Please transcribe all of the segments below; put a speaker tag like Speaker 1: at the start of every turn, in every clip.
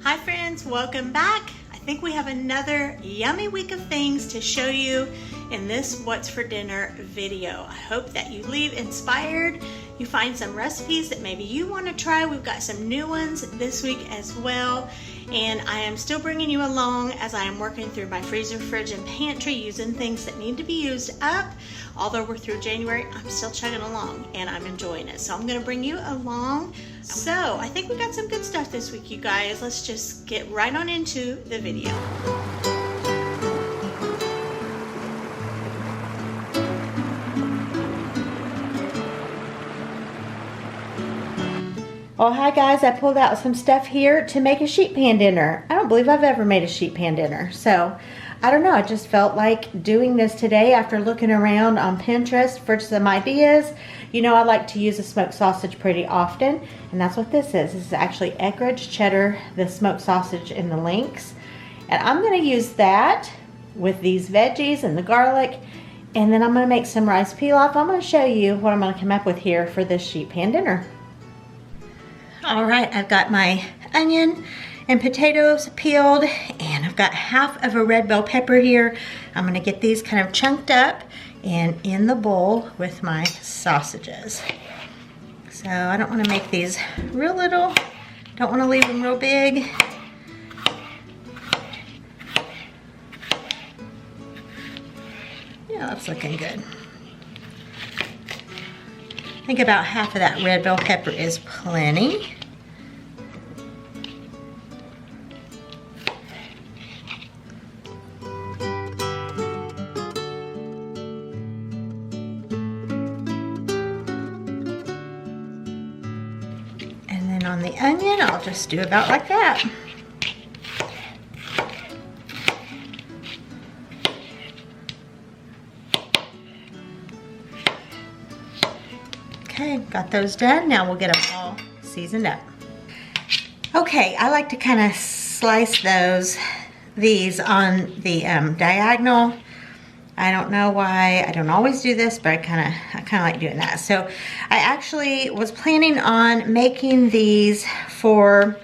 Speaker 1: Hi friends, welcome back. I think we have another yummy week of things to show you in this What's for Dinner video. I hope that you leave inspired, you find some recipes that maybe you want to try. We've got some new ones this week as well. And I am still bringing you along as I am working through my freezer, fridge, and pantry using things that need to be used up. Although we're through January, I'm still chugging along and I'm enjoying it. So I'm gonna bring you along. So I think we got some good stuff this week, you guys. Let's just get right on into the video. Oh, hi guys, I pulled out some stuff here to make a sheet pan dinner. I don't believe I've ever made a sheet pan dinner. So, I don't know, I just felt like doing this today after looking around on Pinterest for some ideas. You know, I like to use a smoked sausage pretty often, and that's what this is. This is actually Eckrich cheddar, the smoked sausage in the links. And I'm gonna use that with these veggies and the garlic, and then I'm gonna make some rice pilaf. I'm gonna show you what I'm gonna come up with here for this sheet pan dinner. All right, I've got my onion and potatoes peeled, and I've got half of a red bell pepper here. I'm gonna get these kind of chunked up and in the bowl with my sausages. So I don't wanna make these real little, don't wanna leave them real big. Yeah, that's looking good. I think about half of that red bell pepper is plenty. And then on the onion, I'll just do about like that. Okay, got those done. Now we'll get them all seasoned up. Okay, I like to kind of slice these on the diagonal. I don't know why, I don't always do this, but I kind of like doing that. So I actually was planning on making these for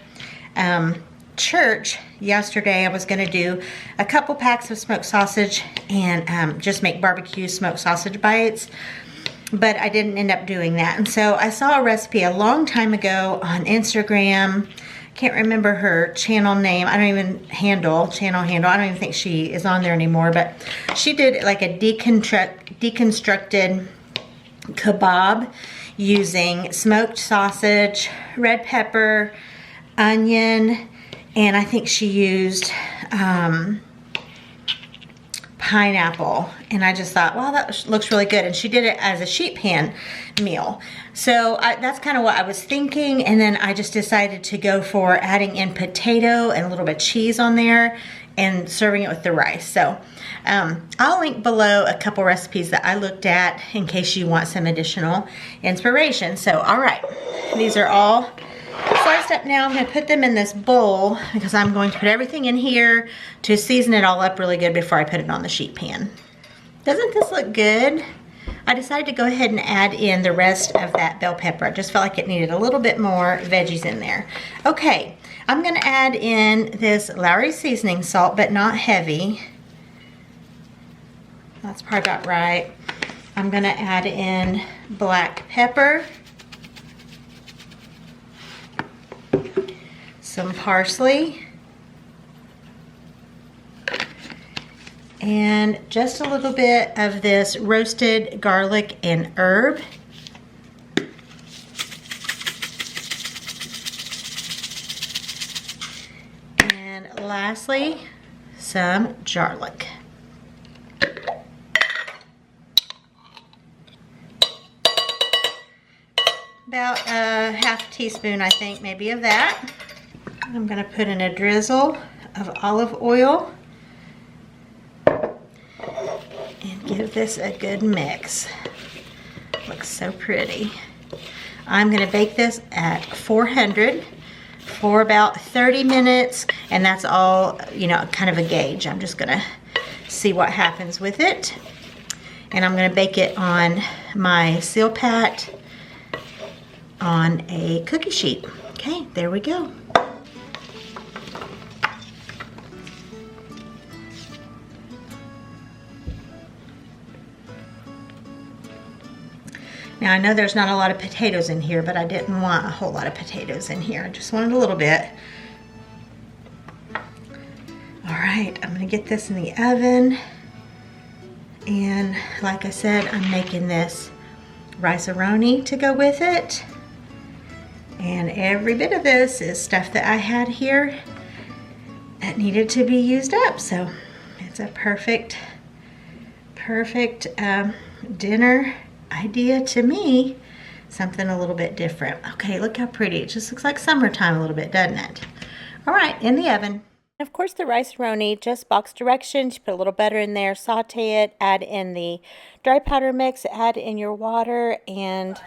Speaker 1: church yesterday. I was gonna do a couple packs of smoked sausage and just make barbecue smoked sausage bites. But I didn't end up doing that. And so I saw a recipe a long time ago on Instagram. Can't remember her channel name. I don't even channel handle. I don't even think she is on there anymore. But she did like a deconstructed kebab using smoked sausage, red pepper, onion, and I think she used pineapple. And I just thought, wow, that looks really good. And she did it as a sheet pan meal. So that's kind of what I was thinking. And then I just decided to go for adding in potato and a little bit of cheese on there and serving it with the rice. So I'll link below a couple recipes that I looked at in case you want some additional inspiration. So, all right, these are all sliced up now. I'm gonna put them in this bowl because I'm going to put everything in here to season it all up really good before I put it on the sheet pan. Doesn't this look good? I decided to go ahead and add in the rest of that bell pepper. I just felt like it needed a little bit more veggies in there. Okay, I'm gonna add in this Lowry seasoning salt, but not heavy. That's probably about right. I'm gonna add in black pepper, some parsley, and just a little bit of this roasted garlic and herb. And lastly, some garlic. About a half teaspoon, I think, maybe of that. I'm gonna put in a drizzle of olive oil and give this a good mix. Looks so pretty. I'm gonna bake this at 400 for about 30 minutes, and that's all, you know, kind of a gauge. I'm just gonna see what happens with it. And I'm gonna bake it on my Seal Pat on a cookie sheet. Okay, there we go. Now I know there's not a lot of potatoes in here, but I didn't want a whole lot of potatoes in here. I just wanted a little bit. All right, I'm gonna get this in the oven. And like I said, I'm making this rice-a-roni to go with it. And every bit of this is stuff that I had here that needed to be used up. So it's a perfect dinner idea to me. Something a little bit different. Okay, look how pretty. It just looks like summertime a little bit, doesn't it? All right, in the oven. Of course, the rice-a-roni, just box directions. You put a little butter in there, saute it, add in the dry powder mix, add in your water, and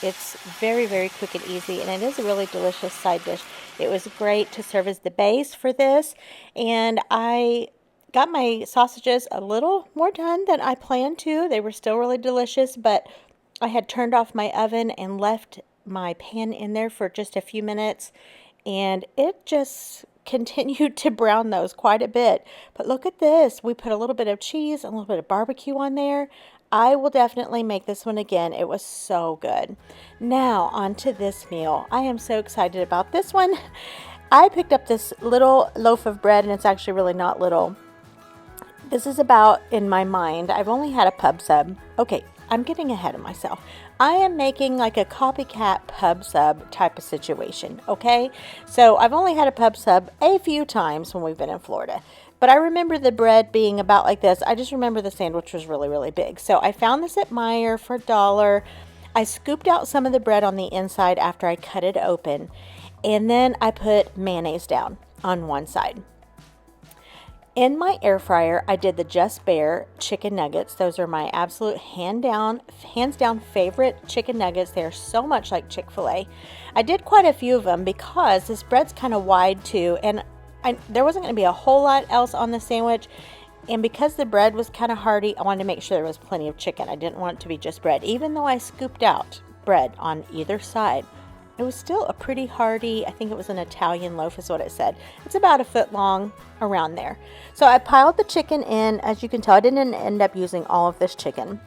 Speaker 1: it's very, very quick and easy, and it is a really delicious side dish. It was great to serve as the base for this, and I got my sausages a little more done than I planned to. They were still really delicious, but I had turned off my oven and left my pan in there for just a few minutes, and it just continued to brown those quite a bit. But look at this. We put a little bit of cheese, a little bit of barbecue on there. I will definitely make this one again. It was so good. Now on to this meal. I am so excited about this one. I picked up this little loaf of bread, and it's actually really not little. This is about, in my mind, I've only had a pub sub. Okay, I'm getting ahead of myself. I am making like a copycat pub sub type of situation, okay? So I've only had a pub sub a few times when we've been in Florida. But I remember the bread being about like this. I just remember the sandwich was really, really big. So I found this at Meijer for $1. I scooped out some of the bread on the inside after I cut it open. And then I put mayonnaise down on one side. In my air fryer, I did the Just Bare chicken nuggets. Those are my absolute hands down favorite chicken nuggets. They are so much like Chick-fil-A. I did quite a few of them because this bread's kind of wide too, and there wasn't going to be a whole lot else on the sandwich. And because the bread was kind of hearty, I wanted to make sure there was plenty of chicken. I didn't want it to be just bread. Even though I scooped out bread on either side, it was still a pretty hearty, I think it was an Italian loaf is what it said. It's about a foot long, around there. So I piled the chicken in. As you can tell, I didn't end up using all of this chicken.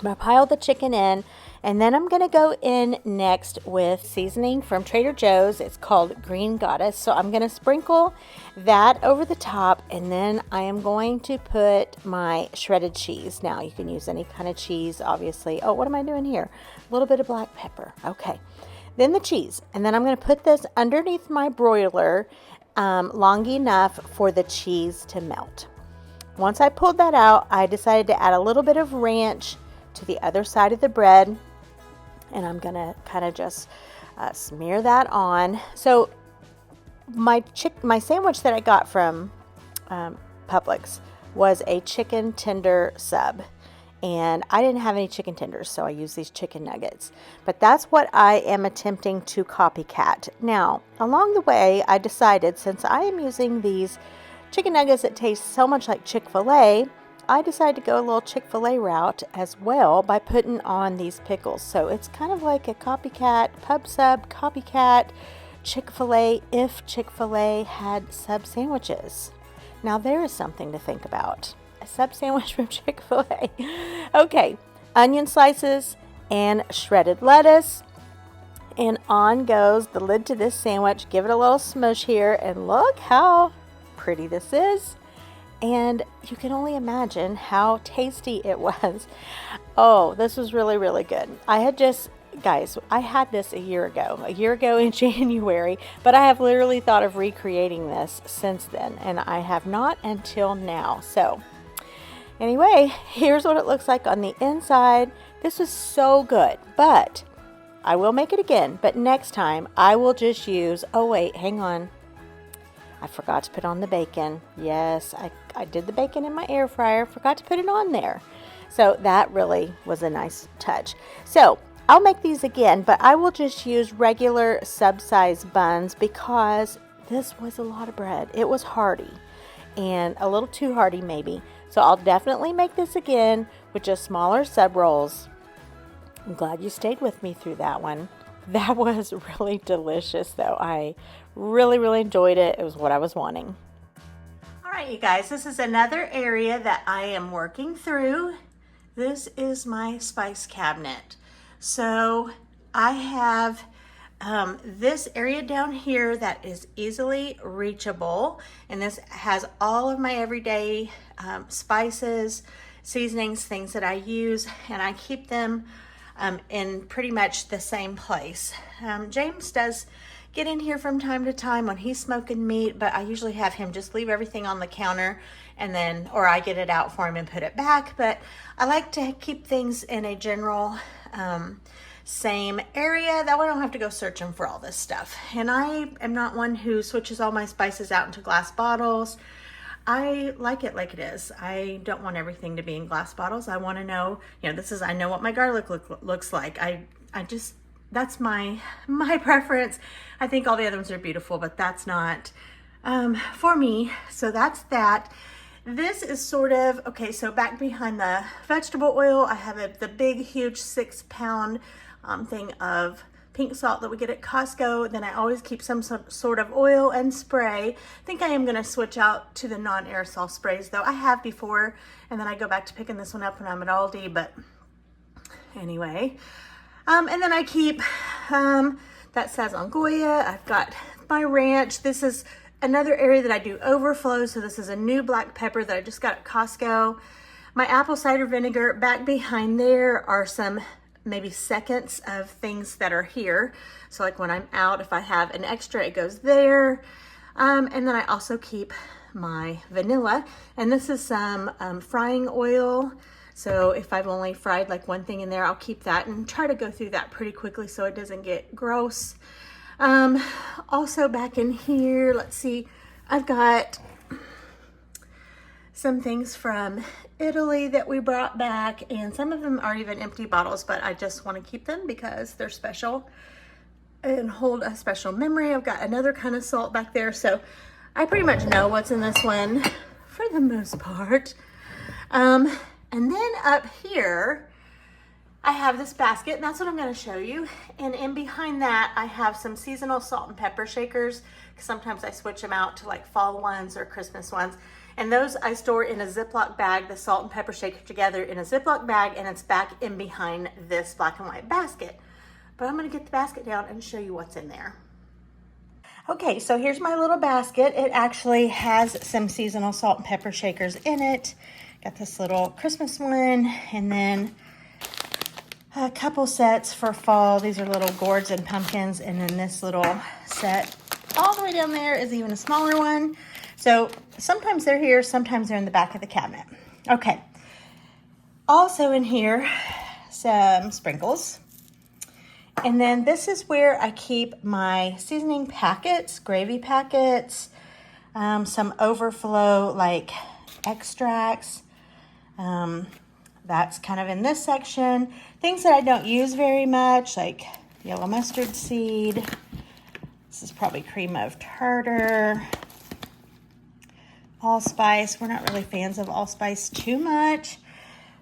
Speaker 1: But I piled the chicken in, and then I'm going to go in next with seasoning from Trader Joe's. It's called Green Goddess. So I'm going to sprinkle that over the top, and then I am going to put my shredded cheese. Now, you can use any kind of cheese, obviously. Oh, what am I doing here? A little bit of black pepper. Okay. Then the cheese, and then I'm going to put this underneath my broiler long enough for the cheese to melt. Once I pulled that out, I decided to add a little bit of ranch to the other side of the bread, and I'm going to kind of just smear that on. So my sandwich that I got from Publix was a chicken tender sub. And I didn't have any chicken tenders, so I used these chicken nuggets. But that's what I am attempting to copycat. Now, along the way, I decided, since I am using these chicken nuggets that taste so much like Chick-fil-A, I decided to go a little Chick-fil-A route as well by putting on these pickles. So it's kind of like a copycat, pub sub, copycat, Chick-fil-A, if Chick-fil-A had sub sandwiches. Now, there is something to think about. A sub sandwich from Chick-fil-A. Okay, onion slices and shredded lettuce. And on goes the lid to this sandwich. Give it a little smush here, and look how pretty this is. And you can only imagine how tasty it was. Oh, this was really, really good. Guys, I had this a year ago in January, but I have literally thought of recreating this since then, and I have not until now. So anyway, here's what it looks like on the inside. This was so good, but I will make it again. But next time I will just use, oh wait, hang on. I forgot to put on the bacon. Yes, I did the bacon in my air fryer. Forgot to put it on there. So that really was a nice touch. So I'll make these again, but I will just use regular sub-size buns because this was a lot of bread. It was hearty and a little too hearty maybe. So I'll definitely make this again with just smaller sub rolls. I'm glad you stayed with me through that one. That was really delicious though. I really, really enjoyed it. It was what I was wanting. All right, you guys, this is another area that I am working through This is my spice cabinet. So I have this area down here that is easily reachable, and this has all of my everyday spices, seasonings, things that I use, and I keep them in pretty much the same place. James does get in here from time to time when he's smoking meat, but I usually have him just leave everything on the counter, and then, or I get it out for him and put it back. But I like to keep things in a general same area, that way I don't have to go searching for all this stuff. And I am not one who switches all my spices out into glass bottles. I like it like it is. I don't want everything to be in glass bottles. I want to know, you know, this is, I know what my garlic looks like. I just, that's my preference. I think all the other ones are beautiful, but that's not for me. So that's that. This is sort of, okay, so back behind the vegetable oil, I have the big, huge 6-pound thing of pink salt that we get at Costco. Then I always keep some sort of oil and spray. I think I am going to switch out to the non-aerosol sprays, though. I have before, and then I go back to picking this one up when I'm at Aldi, but anyway. And then I keep, that says on Goya. I've got my ranch. This is another area that I do overflow. So this is a new black pepper that I just got at Costco. My apple cider vinegar. Back behind there are some maybe seconds of things that are here. So like when I'm out, if I have an extra, it goes there. And then I also keep my vanilla. And this is some frying oil. So if I've only fried like one thing in there, I'll keep that and try to go through that pretty quickly so it doesn't get gross. Also back in here, let's see, I've got some things from Italy that we brought back, and some of them are even empty bottles, but I just want to keep them because they're special and hold a special memory. I've got another kind of salt back there, so I pretty much know what's in this one for the most part. And then up here, I have this basket, and that's what I'm going to show you. And in behind that, I have some seasonal salt and pepper shakers. Sometimes I switch them out to like fall ones or Christmas ones. And those I store in a Ziploc bag, the salt and pepper shaker together in a Ziploc bag, and it's back in behind this black and white basket. But I'm going to get the basket down and show you what's in there. Okay, so here's my little basket. It actually has some seasonal salt and pepper shakers in it. Got this little Christmas one, and then a couple sets for fall. These are little gourds and pumpkins, and then this little set all the way down there is even a smaller one. So sometimes they're here, sometimes they're in the back of the cabinet. Okay, also in here, some sprinkles. And then this is where I keep my seasoning packets, gravy packets, some overflow like extracts. That's kind of in this section. Things that I don't use very much, like yellow mustard seed. This is probably cream of tartar. Allspice. We're not really fans of allspice too much.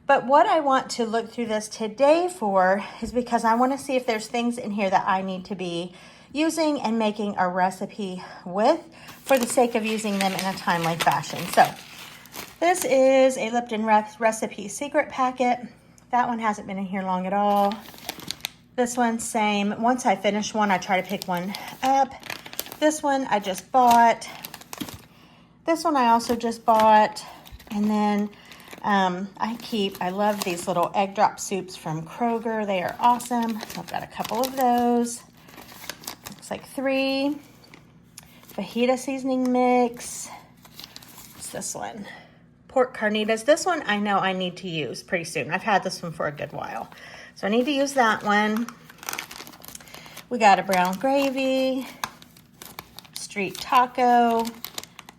Speaker 1: But what I want to look through this today for is because I want to see if there's things in here that I need to be using and making a recipe with for the sake of using them in a timely fashion. So this is a Lipton recipe secret packet. That one hasn't been in here long at all. This one, same. Once I finish one, I try to pick one up. This one I just bought. This one I also just bought. And then I love these little egg drop soups from Kroger. They are awesome. So I've got a couple of those. Looks like 3. Fajita seasoning mix. What's this one? Pork carnitas. This one I know I need to use pretty soon. I've had this one for a good while. So I need to use that one. We got a brown gravy. Street taco.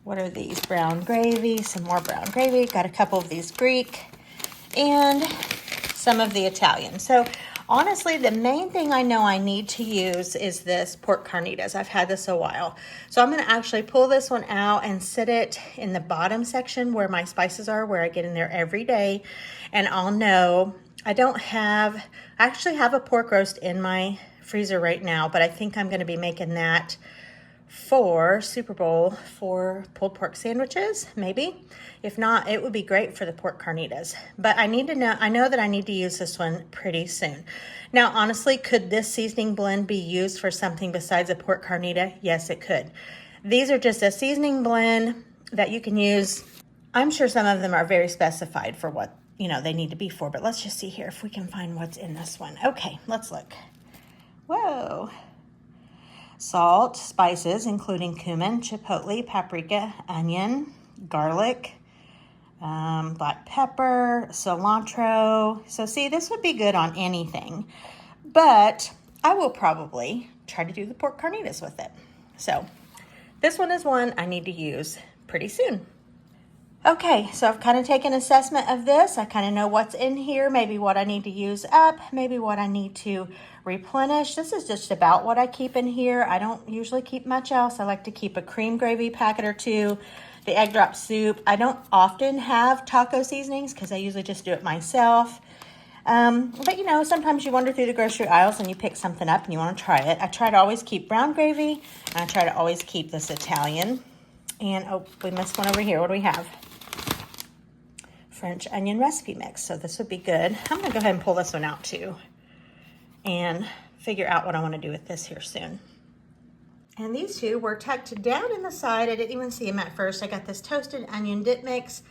Speaker 1: What are these? Brown gravy, some more brown gravy. Got a couple of these Greek and some of the Italian. So honestly, the main thing I know I need to use is this pork carnitas. I've had this a while. So I'm going to actually pull this one out and sit it in the bottom section where my spices are, where I get in there every day. And I'll know. I actually have a pork roast in my freezer right now, but I think I'm going to be making that for Super Bowl for pulled pork sandwiches, maybe. If not, it would be great for the pork carnitas. But I know that I need to use this one pretty soon. Now, honestly, could this seasoning blend be used for something besides a pork carnita? Yes, it could. These are just a seasoning blend that you can use. I'm sure some of them are very specified for what, they need to be for, but let's just see here if we can find what's in this one. Okay, let's look. Whoa. Salt, spices, including cumin, chipotle, paprika, onion, garlic, black pepper, cilantro. So see, this would be good on anything, but I will probably try to do the pork carnitas with it. So this one is one I need to use pretty soon. Okay, so I've kind of taken an assessment of this. I kind of know what's in here, maybe what I need to use up, maybe what I need to replenish. This is just about what I keep in here. I don't usually keep much else. I like to keep a cream gravy packet or two, the egg drop soup. I don't often have taco seasonings because I usually just do it myself. But sometimes you wander through the grocery aisles and you pick something up and you want to try it. I try to always keep brown gravy, and I try to always keep this Italian. And, oh, we missed one over here. What do we have? French onion recipe mix. So this would be good. I'm going to go ahead and pull this one out too and figure out what I want to do with this here soon. And these two were tucked down in the side. I didn't even see them at first. I got this toasted onion dip mix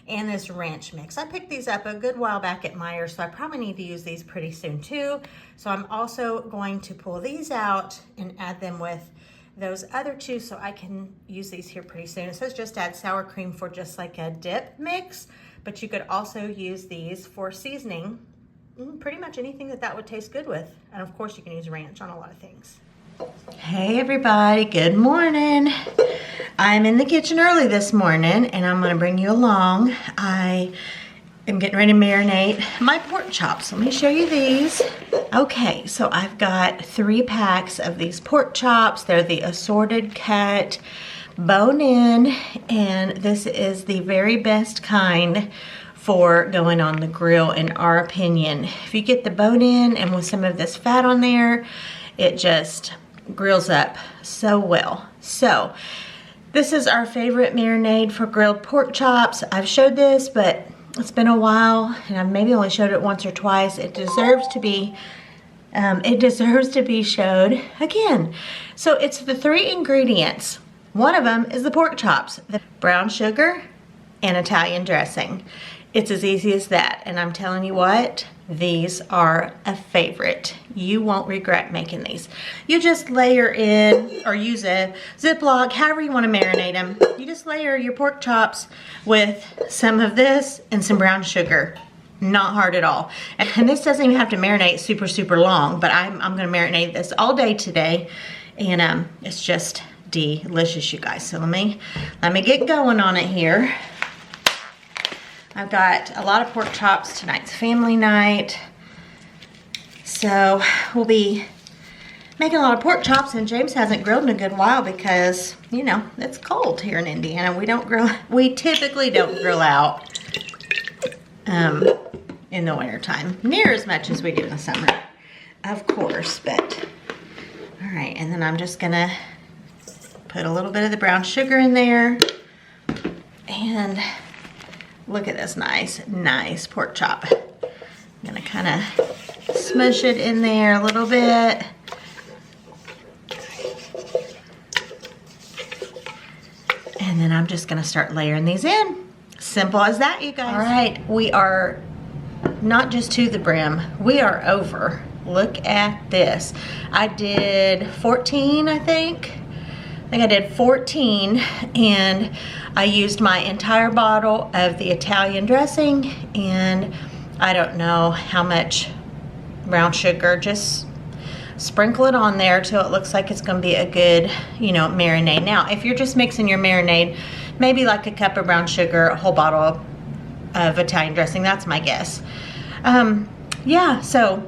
Speaker 1: and this ranch mix. I picked these up a good while back at Meijer, so I probably need to use these pretty soon too. So I'm also going to pull these out and add them with those other two so I can use these here pretty soon. It says just add sour cream for just like a dip mix, but you could also use these for seasoning pretty much anything that would taste good with. And of course you can use ranch on a lot of things. Hey everybody, good morning. I'm in the kitchen early this morning and I'm gonna bring you along. I am getting ready to marinate my pork chops. Let me show you these. Okay, so I've got 3 packs of these pork chops. They're the assorted cut, bone in, and this is the very best kind for going on the grill in our opinion. If you get the bone in and with some of this fat on there, it just grills up so well. So this is our favorite marinade for grilled pork chops. I've showed this, but it's been a while and I've maybe only showed it once or twice. It deserves to be showed again. So it's the 3 ingredients. One of them is the pork chops, the brown sugar and Italian dressing. It's as easy as that. And I'm telling you what, these are a favorite. You won't regret making these. You just layer in or use a Ziploc, however you want to marinate them. You just layer your pork chops with some of this and some brown sugar. Not hard at all. And this doesn't even have to marinate super long, but I'm gonna marinate this all day today. And it's just delicious, you guys. So let me get going on it here. I've got a lot of pork chops. Tonight's family night. So we'll be making a lot of pork chops, and James hasn't grilled in a good while because, it's cold here in Indiana. We typically don't grill out in the winter time, near as much as we do in the summer, of course, but all right. And then I'm just gonna put a little bit of the brown sugar in there, and look at this nice pork chop. I'm gonna kind of smush it in there a little bit. And then I'm just gonna start layering these in. Simple as that, you guys. All right, we are not just to the brim, we are over. Look at this. I did 14, I think I did 14, and I used my entire bottle of the Italian dressing, and I don't know how much brown sugar. Just sprinkle it on there till it looks like it's gonna be a good, marinade. Now, if you're just mixing your marinade, maybe like a cup of brown sugar, a whole bottle of Italian dressing, that's my guess. Yeah, so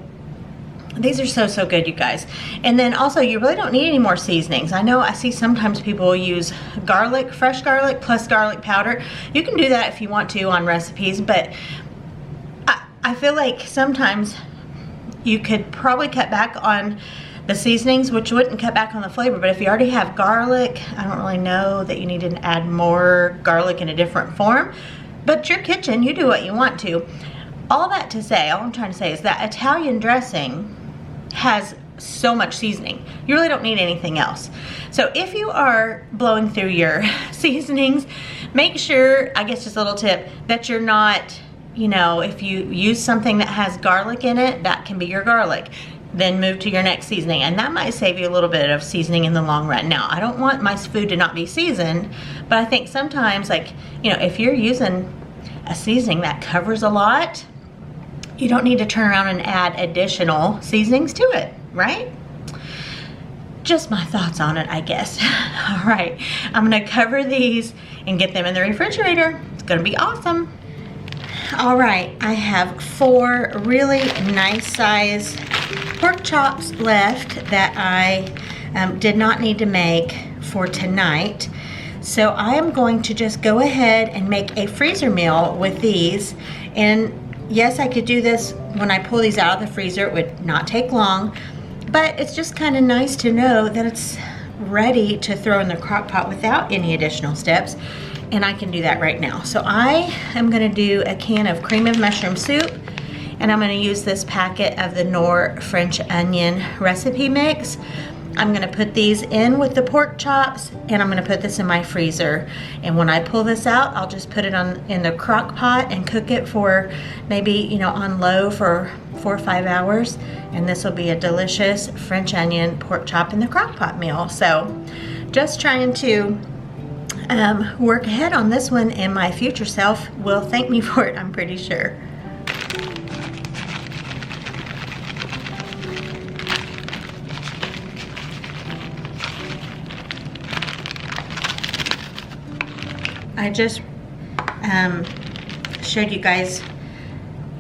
Speaker 1: these are so good, you guys. And then also, you really don't need any more seasonings. I know I see sometimes people use garlic, fresh garlic plus garlic powder. You can do that if you want to on recipes, but I feel like sometimes you could probably cut back on the seasonings, which wouldn't cut back on the flavor, but if you already have garlic, I don't really know that you need to add more garlic in a different form, but it's your kitchen, you do what you want to. All that to say, all I'm trying to say is that Italian dressing has so much seasoning. You really don't need anything else. So if you are blowing through your seasonings, make sure, I guess just a little tip, that you're not, you know, if you use something that has garlic in it, that can be your garlic. Then move to your next seasoning, and that might save you a little bit of seasoning in the long run. Now, I don't want my food to not be seasoned, but I think sometimes, like, you know, if you're using a seasoning that covers a lot, you don't need to turn around and add additional seasonings to it, right? Just my thoughts on it, I guess. All right, I'm gonna cover these and get them in the refrigerator. It's gonna be awesome. All right, I have 4 really nice size pork chops left that I did not need to make for tonight. So I am going to just go ahead and make a freezer meal with these. And yes, I could do this when I pull these out of the freezer. It would not take long, but it's just kind of nice to know that it's ready to throw in the crock pot without any additional steps. And I can do that right now. So I am gonna do a can of cream of mushroom soup, and I'm gonna use this packet of the Knorr French onion recipe mix. I'm gonna put these in with the pork chops, and I'm gonna put this in my freezer. And when I pull this out, I'll just put it in the crock pot and cook it for maybe, you know, on low for 4 or 5 hours. And this will be a delicious French onion pork chop in the crock pot meal. So just trying to work ahead on this one, and my future self will thank me for it, I'm pretty sure. I just showed you guys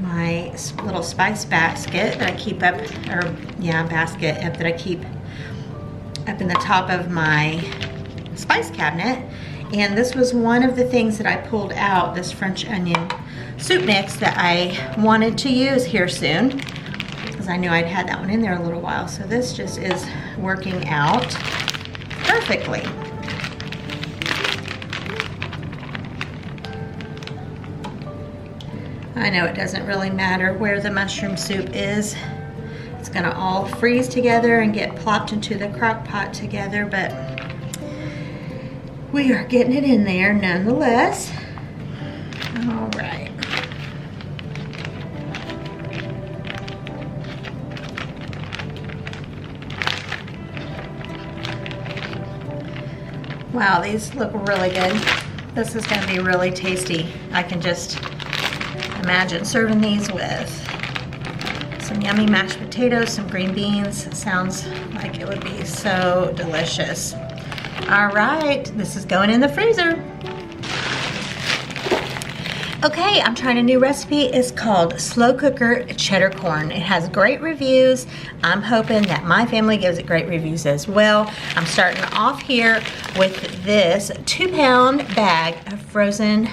Speaker 1: my little spice basket that I keep up, basket that I keep up in the top of my spice cabinet. And this was one of the things that I pulled out, this French onion soup mix that I wanted to use here soon, because I knew I'd had that one in there a little while. So this just is working out perfectly. I know it doesn't really matter where the mushroom soup is. It's gonna all freeze together and get plopped into the crock pot together, but we are getting it in there nonetheless. All right. Wow, these look really good. This is gonna be really tasty. I can just imagine serving these with some yummy mashed potatoes, some green beans. Sounds like it would be so delicious. All right, this is going in the freezer. Okay, I'm trying a new recipe. It's called Slow Cooker Cheddar Corn. It has great reviews. I'm hoping that my family gives it great reviews as well. I'm starting off here with this 2-pound bag of frozen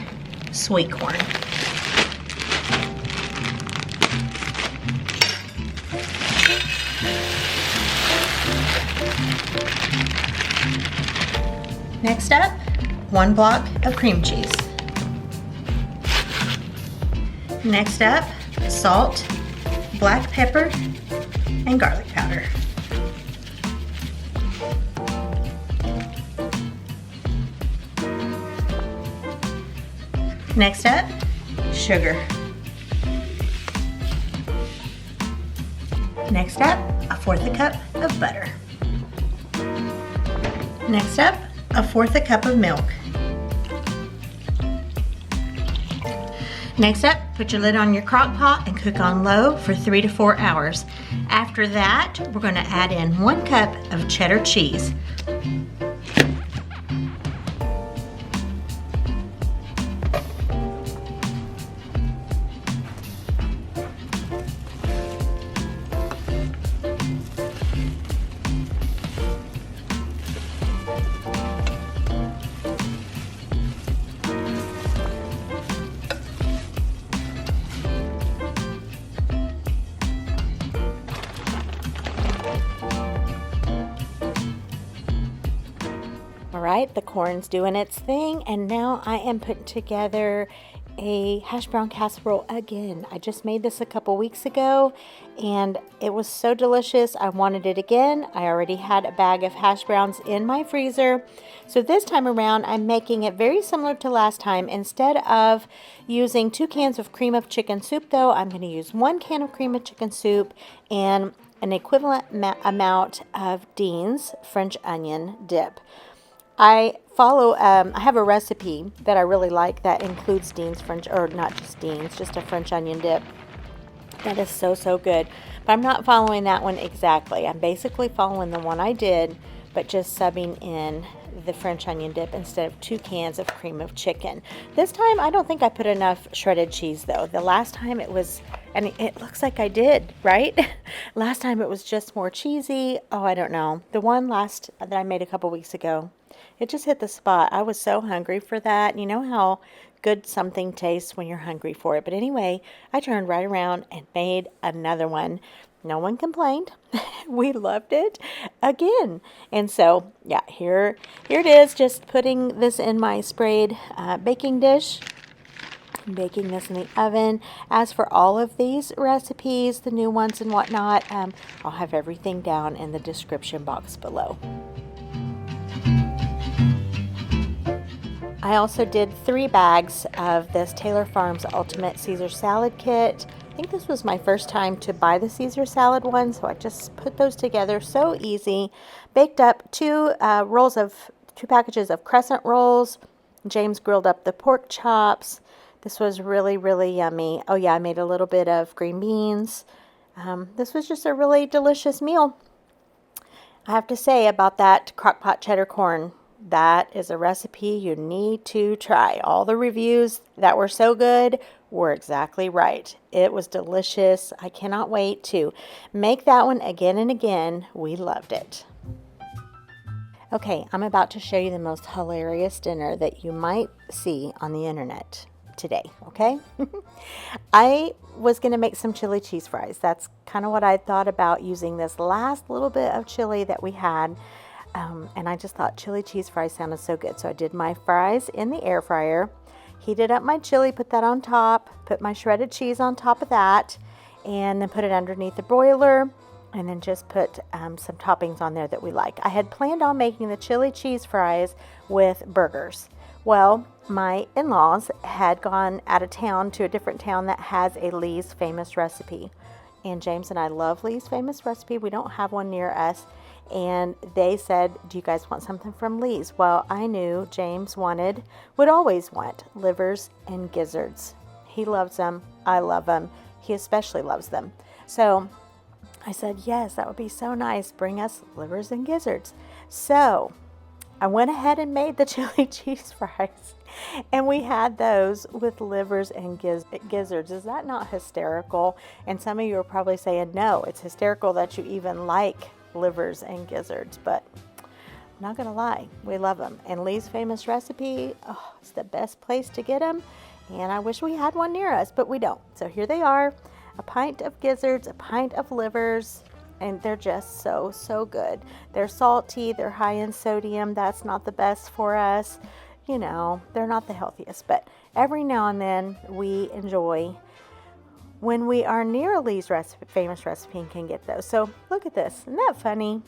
Speaker 1: sweet corn. Next up, 1 block of cream cheese. Next up, salt, black pepper, and garlic powder. Next up, sugar. Next up, 1/4 cup of butter. Next up, 1/4 cup of milk. Next up, put your lid on your crock pot and cook on low for 3 to 4 hours. After that, we're going to add in 1 cup of cheddar cheese. right, the corn's doing its thing, and now I am putting together a hash brown casserole again. I just made this a couple weeks ago and it was so delicious. I wanted it again. I already had a bag of hash browns in my freezer. So this time around, I'm making it very similar to last time. Instead of using 2 cans of cream of chicken soup though, I'm going to use 1 can of cream of chicken soup and an equivalent amount of Dean's French onion dip. I have a recipe that I really like that includes Dean's French, or not just Dean's, just a French onion dip. That is so, so good. But I'm not following that one exactly. I'm basically following the one I did, but just subbing in the French onion dip instead of 2 cans of cream of chicken. This time, I don't think I put enough shredded cheese though. The last time it was, and it looks like I did, right? Last time it was just more cheesy. Oh, I don't know. The one that I made a couple weeks ago, it just hit the spot. I was so hungry for that. You know how good something tastes when you're hungry for it. But anyway, I turned right around and made another one. No one complained. We loved it again. And so, yeah, here it is. Just putting this in my sprayed baking dish. I'm baking this in the oven. As for all of these recipes, the new ones and whatnot, I'll have everything down in the description box below. I also did 3 bags of this Taylor Farms Ultimate Caesar Salad Kit. I think this was my first time to buy the Caesar salad one, so I just put those together. So easy. Baked up 2 packages of crescent rolls. James grilled up the pork chops. This was really, really yummy. Oh yeah, I made a little bit of green beans. This was just a really delicious meal. I have to say about that crock-pot cheddar corn, that is a recipe you need to try. All the reviews that were so good were exactly right. It was delicious. I cannot wait to make that one again and again. We loved it. Okay, I'm about to show you the most hilarious dinner that you might see on the internet today, okay? I was going to make some chili cheese fries. That's kind of what I thought about using this last little bit of chili that we had. And I just thought chili cheese fries sounded so good. So I did my fries in the air fryer, heated up my chili, put that on top, put my shredded cheese on top of that, and then put it underneath the broiler, and then just put some toppings on there that we like. I had planned on making the chili cheese fries with burgers. Well, my in-laws had gone out of town to a different town that has a Lee's Famous Recipe. And James and I love Lee's Famous Recipe. We don't have one near us. And they said, do you guys want something from Lee's? Well, I knew James would always want livers and gizzards. He loves them. I love them. He especially loves them. So I said, yes, that would be so nice. Bring us livers and gizzards. So I went ahead and made the chili cheese fries. And we had those with livers and gizzards. Is that not hysterical? And some of you are probably saying, no, it's hysterical that you even like livers and gizzards, but I'm not gonna lie, we love them. And Lee's Famous Recipe, oh, it's the best place to get them, and I wish we had one near us, but we don't. So here they are, a pint of gizzards, a pint of livers, and they're just so, so good. They're salty, they're high in sodium. That's not the best for us. You know, they're not the healthiest, but every now and then we enjoy when we are near Lee's Famous Recipe and can get those. So look at this. Isn't that funny?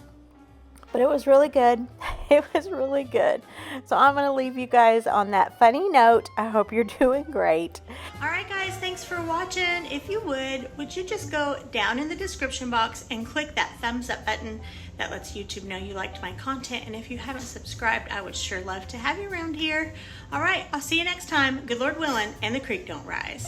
Speaker 1: But it was really good. It was really good. So I'm going to leave you guys on that funny note. I hope you're doing great.
Speaker 2: All right, guys, thanks for watching. If you would you just go down in the description box and click that thumbs up button that lets YouTube know you liked my content. And if you haven't subscribed, I would sure love to have you around here. All right, I'll see you next time. Good Lord willing, and the creek don't rise.